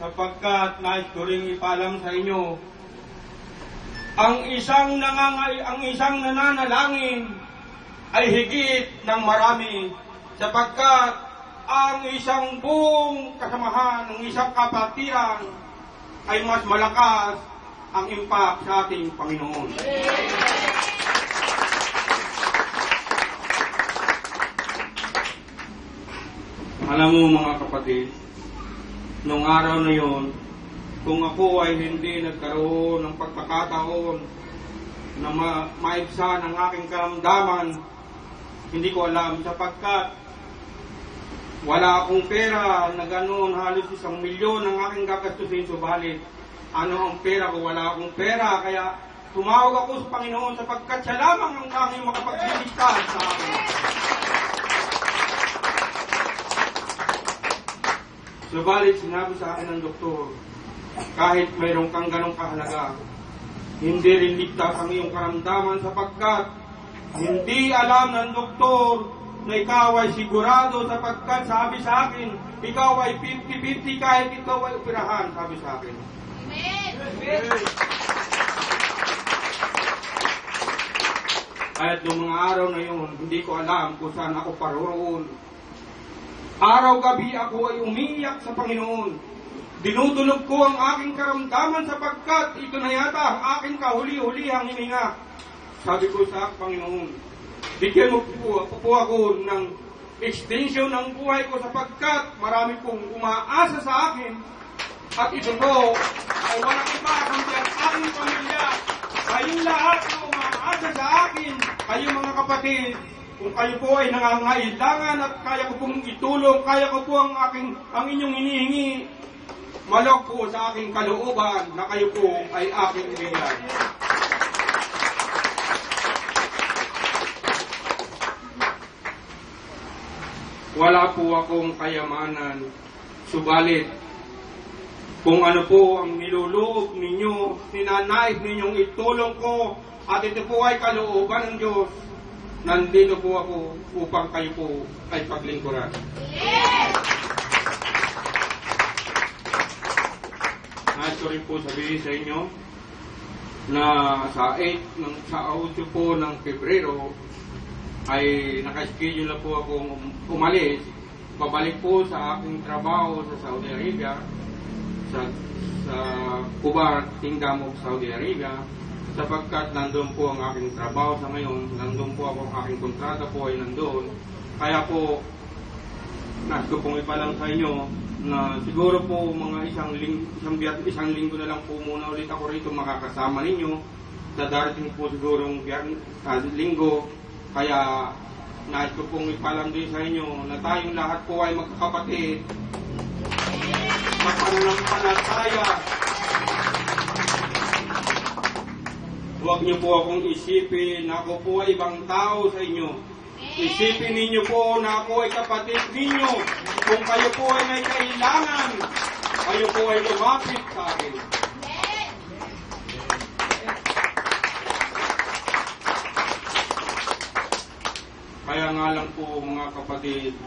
sapagkat nais ko ring ipaalam sa inyo, ang isang nananalangin ay higit ng marami, sapagkat ang isang buong kasamahan, ang isang kapatiran ay mas malakas ang impact sa ating Panginoon. Alam mo mga kapatid, nung araw na yon, kung ako ay hindi nagkaroon ng pagkakataon na maibsan ang aking karamdaman, hindi ko alam sapagkat wala akong pera na ganoon, halos 1 milyon ang aking gagastusin, subalit ano ang pera ko? Wala akong pera, kaya tumawag ako sa Panginoon sapagkat siya lamang ang tanging makapagbiligtas sa akin. Subalit sinabi sa akin ng doktor, kahit mayroon kang ganong kahalaga, hindi rin ligtas ang iyong karamdaman sapagkat hindi alam ng doktor na ikaw ay sigurado sapagkat sabi sa akin, ikaw ay 50-50 kahit ikaw ay operahan, sabi sa akin. Amen! Kahit noong mga araw na yun, hindi ko alam kung saan ako paroroon. Araw-gabi ako ay umiiyak sa Panginoon. Dinudulog ko ang aking karamdaman sapagkat ito na yata ang aking kahuli-hulihang hininga. Sabi ko sa Panginoon, bigyan mo po ako ng extension ng buhay ko sapagkat marami pong umaasa sa akin. At ito po ay walang iba kundi ang aking pamilya. Kayong lahat na umaasa sa akin, kayong mga kapatid, kung kayo po ay nangangailangan at kaya ko pong itulong, kaya ko po ang inyong hinihingi, malok po sa aking kalooban na kayo po ay aking ibigay. Wala po akong kayamanan, subalit kung ano po ang niluloob ninyo, ninanais ninyong itulong ko, at ito po ay kalooban ng Diyos, nandito po ako upang kayo po ay paglingkuran. Yes! Nais ko rin po sabihin sa inyo na sa 8 po ng Pebrero ay nakaschedule na po akong umalis, babalik po sa aking trabaho sa Saudi Arabia, sa Kubar, Kingdom of Saudi Arabia, sapagkat nandun po ang aking trabaho sa ngayon, nandun po ako, ang aking kontrata po ay nandun. Kaya po, nais ko pong ipalang sa inyo na siguro po mga isang linggo na lang po muna ulit ako rito makakasama ninyo. Sa darating po sigurong linggo, kaya nais ko pong ipalang din sa inyo na tayong lahat po ay magkakapatid, mapananampalataya. Huwag niyo po akong isipin na ako po ay ibang tao sa inyo. Isipin ninyo po na ako ay kapatid ninyo. Kung kayo po ay may kailangan, kayo po ay lumapit sa akin. Kaya nga lang po mga kapatid,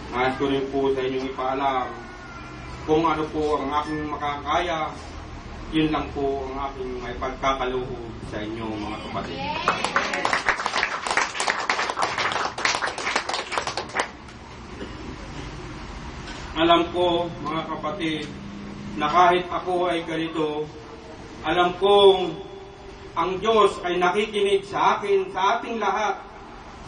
nais ko rin po sa inyong ipaalam kung ano po ang aking makakaya, yun lang po ang aking may pagkakaloob sa inyo mga kapatid. Alam ko mga kapatid na kahit ako ay ganito, alam kong ang Diyos ay nakikinig sa akin, sa ating lahat,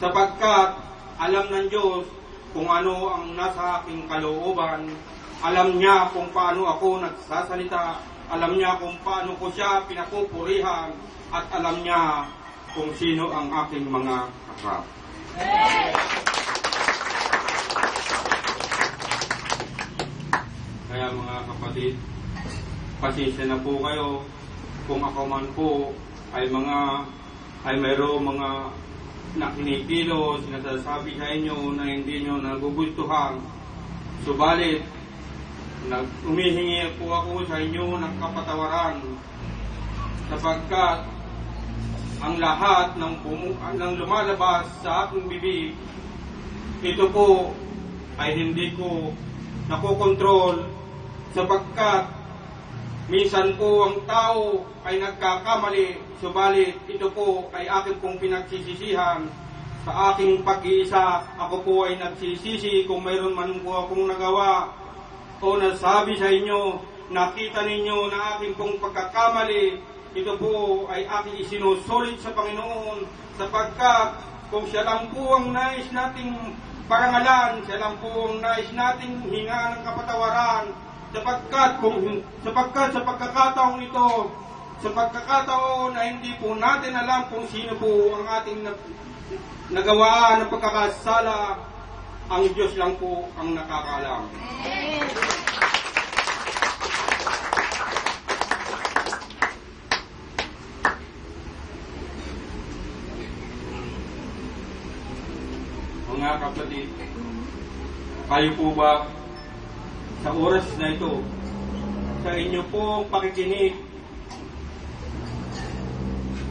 sapagkat alam ng Diyos kung ano ang nasa aking kalooban. Alam niya kung paano ako nagsasalita, alam niya kung paano ko siya pinapupurihan, at alam niya kung sino ang aking mga kaharap. Kaya mga kapatid, pasensya na po kayo kung ako man po ay mayroong mga nakinikilo, sinasabi sa inyo na hindi nyo nagugustuhan. Subalit, humihingi po ako sa inyo ng kapatawaran sapagkat ang lahat ng lumalabas sa aking bibig, ito po ay hindi ko nakokontrol, sapagkat minsan po ang tao ay nagkakamali, subalit ito po ay aking pong pinagsisisihan. Sa aking pag-iisa, ako po ay nagsisisi kung mayroon man po akong nagawa o nasabi sa inyo, nakita ninyo na aking pong pagkakamali, ito po ay aking isinusulit sa Panginoon, sapagkat kung siya lang po ang nais nating parangalan, siya lang po ang nais nating hinga ng kapatawaran, sapagkat sa pagkakataong ito, sa pagkakataon na hindi po natin alam kung sino po ang ating nagawa ng pagkakasala, ang Diyos lang po ang nakakaalam. Mga kapatid, kayo po ba sa oras na ito, sa inyo pong pakikinig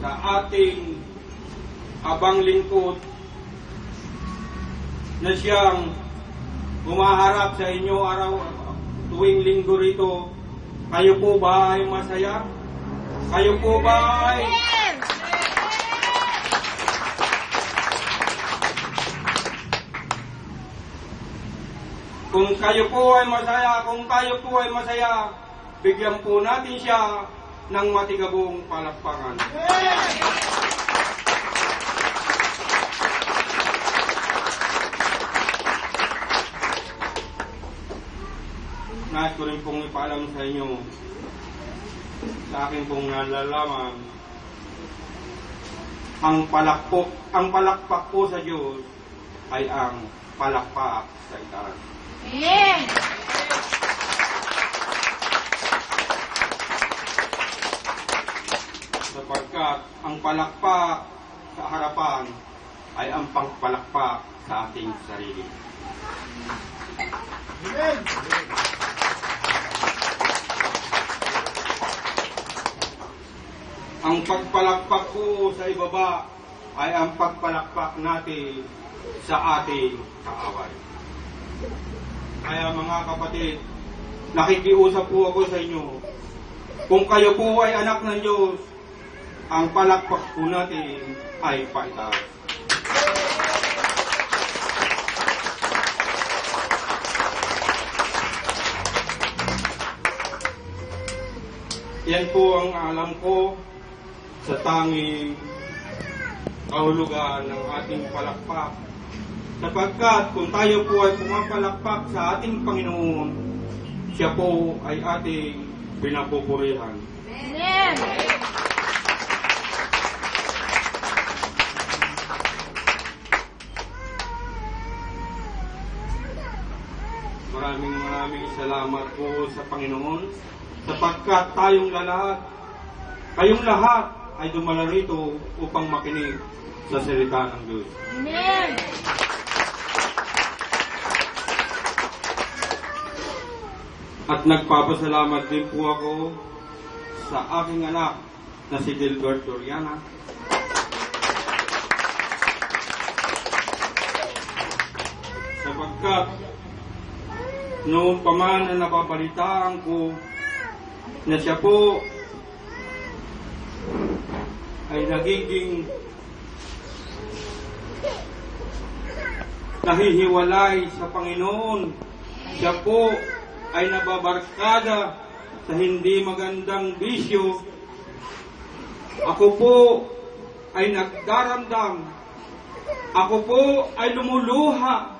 sa ating abang lingkod na siyang humaharap sa inyo araw tuwing linggo rito, kayo po ba ay masaya? Kayo po ba ay kung kayo po ay masaya, kung tayo po ay masaya, bigyan po natin siya ng matigabong palakpakan. Nais ko rin pong ipaalam sa inyo, sa akin pong nalalaman, ang palakpak po sa Diyos ay ang palakpak sa itaas. Amen. Sapagkat ang palakpak sa harapan ay ang pangpalakpak sa ating sarili. Amen. Ang pagpalakpak ko sa ibaba ay ang pagpalakpak natin sa ating kaaway. Kaya mga kapatid, nakikiusap po ako sa inyo, kung kayo po ay anak ng Diyos, ang palakpak po natin ay paitaas. Yan po ang alam ko sa tanging kahulugan ng ating palakpak. Sapagkat kung tayo po ay pumapalakpak sa ating Panginoon, siya po ay ating pinapupurihan. Amen. Maraming salamat po sa Panginoon, sapagkat kayong lahat ay dumala rito upang makinig sa salita ng Diyos. Amen. At nagpapasalamat din po ako sa aking anak na si Gilbert Doriana. Sapagkat noong pa man na nababalitaan ko na siya po ay nagiging nahihiwalay sa Panginoon, siya po ay nababarkada sa hindi magandang bisyo, ako po ay nagdaramdam, ako po ay lumuluha,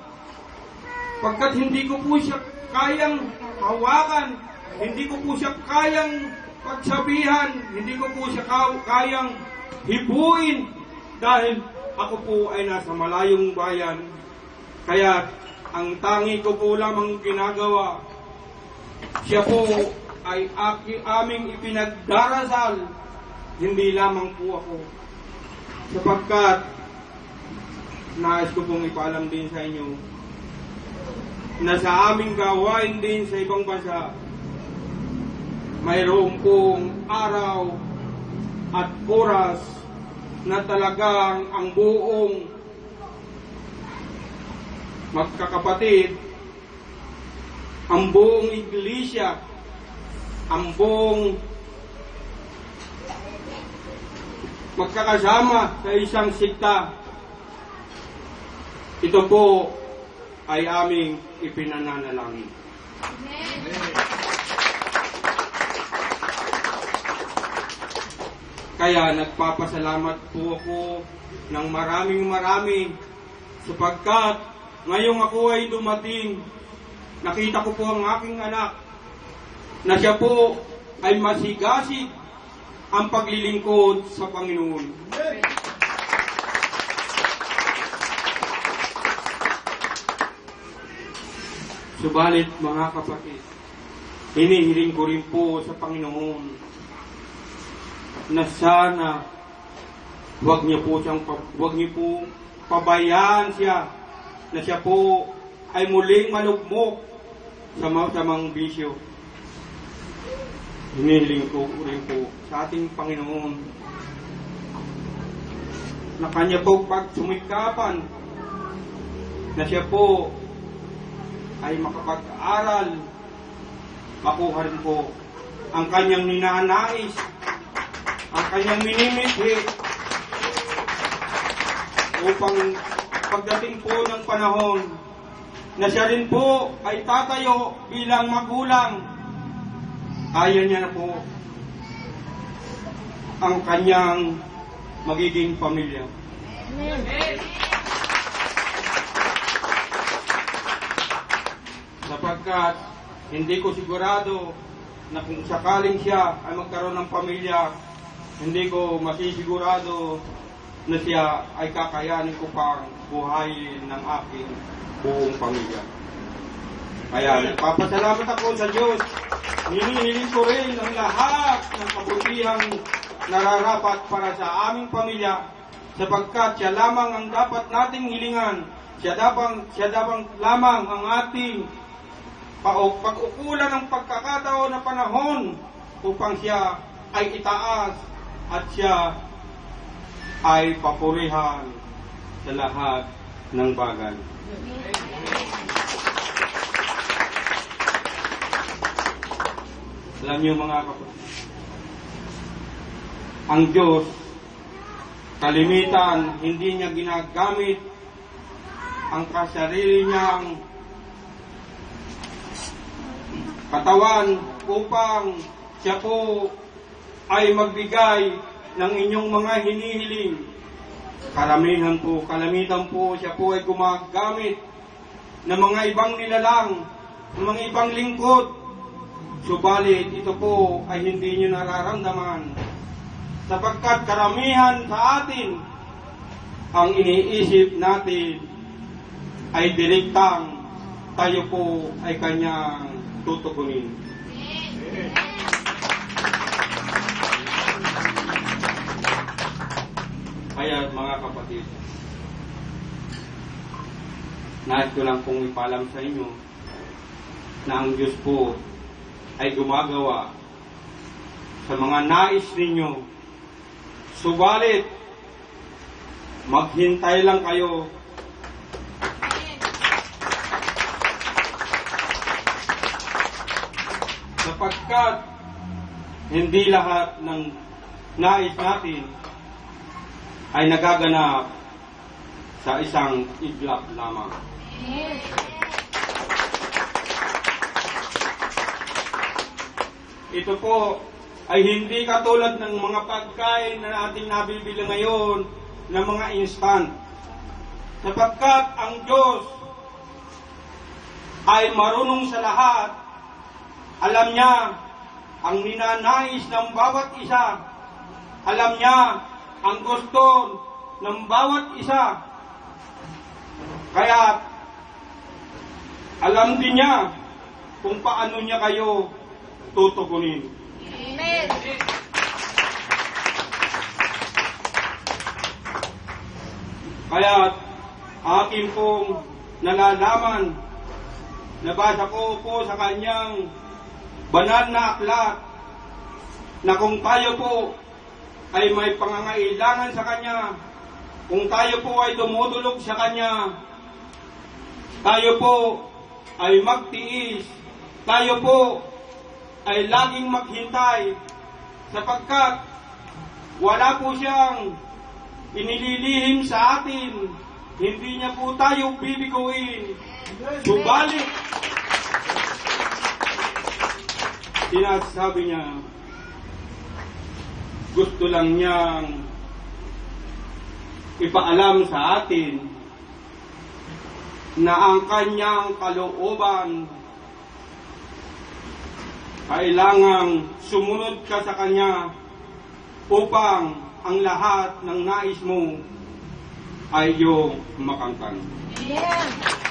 pagkat hindi ko po siya kayang hawakan, hindi ko po siya kayang pagsabihan, hindi ko po siya kayang hibuin, dahil ako po ay nasa malayong bayan. Kaya ang tangi ko po lamang ginagawa, siya po ay aming ipinagdarasal, hindi lamang po ako. Sapagkat nais ko pong ipaalam din sa inyo na sa aming gawain din sa ibang bansa, mayroon pong araw at oras na talagang ang buong magkakapatid ang buong iglesia, ang buong magkakasama sa isang sikta. Ito po ay aming ipinananalangin. Kaya nagpapasalamat po ako ng maraming sapagkat ngayong ako ay dumating, nakita ko po ang aking anak na siya po ay masigasig ang paglilingkod sa Panginoon. Subalit mga kapatid, hinihiling ko rin po sa Panginoon na sana huwag niyo po pabayaan siya na siya po ay muling malugmok sa masamang bisyo. Hinihiling ko rin po sa ating Panginoon na kanya po pagsumikapan na siya po ay makapag-aral, makuha rin po ang kanyang ninanais, ang kanyang minimithi, upang pagdating po ng panahon na siya rin po ay tatayo bilang magulang, kaya niya na po ang kanyang magiging pamilya. Sapagkat hindi ko sigurado na kung sakaling siya ay magkaroon ng pamilya, hindi ko masisigurado na siya ay kakayanin ko pang buhayin ng aking buong pamilya. Kaya nagpapasalamat ako sa Diyos. Hinihiling ko rin ang lahat ng kabutihang nararapat para sa aming pamilya, sapagkat siya lamang ang dapat nating hilingan. Siya lamang ang ating pag-ukulan ng pagkakataon na panahon upang siya ay itaas at siya ay papurihan sa lahat ng bagay. Alam niyo mga kapatid, ang Diyos, kalimitan, hindi niya ginagamit ang kasarili niyang katawan upang siya po ay magbigay ng inyong mga hinihiling. Kalamitan po, siya po ay gumagamit ng mga ibang nilalang, ng mga ibang lingkod. Subalit ito po ay hindi nyo nararamdaman, sapagkat karamihan sa atin, ang iniisip natin ay direktang tayo po ay kanyang tutugunin. Kaya mga kapatid, nais ko lang pong ipalam sa inyo na ang Diyos po ay gumagawa sa mga nais ninyo. Subalit, maghintay lang kayo. Sapagkat hindi lahat ng nais natin ay nagaganap sa isang iglap lamang. Ito po ay hindi katulad ng mga pagkain na ating nabibili ngayon ng mga instant. Sapagkat ang Diyos ay marunong sa lahat. Alam niya ang ninanais ng bawat isa. Alam niya ang gusto ng bawat isa. Kaya alam din niya kung paano niya kayo tutugunin. Amen. Kaya akin pong nalalaman, nabasa ko po sa kanyang banal na aklat na kung tayo po ay may pangangailangan sa Kanya, kung tayo po ay dumudulog sa Kanya, tayo po ay magtiis tayo po ay laging maghintay sapagkat wala po siyang inililihim sa atin. Hindi niya po tayo bibiguin. Subalit, sinasabi niya, gusto lang niyang ipaalam sa atin na ang kanyang kalooban kailangang sumunod ka sa kanya upang ang lahat ng nais mo ay iyong makamtan. Amen.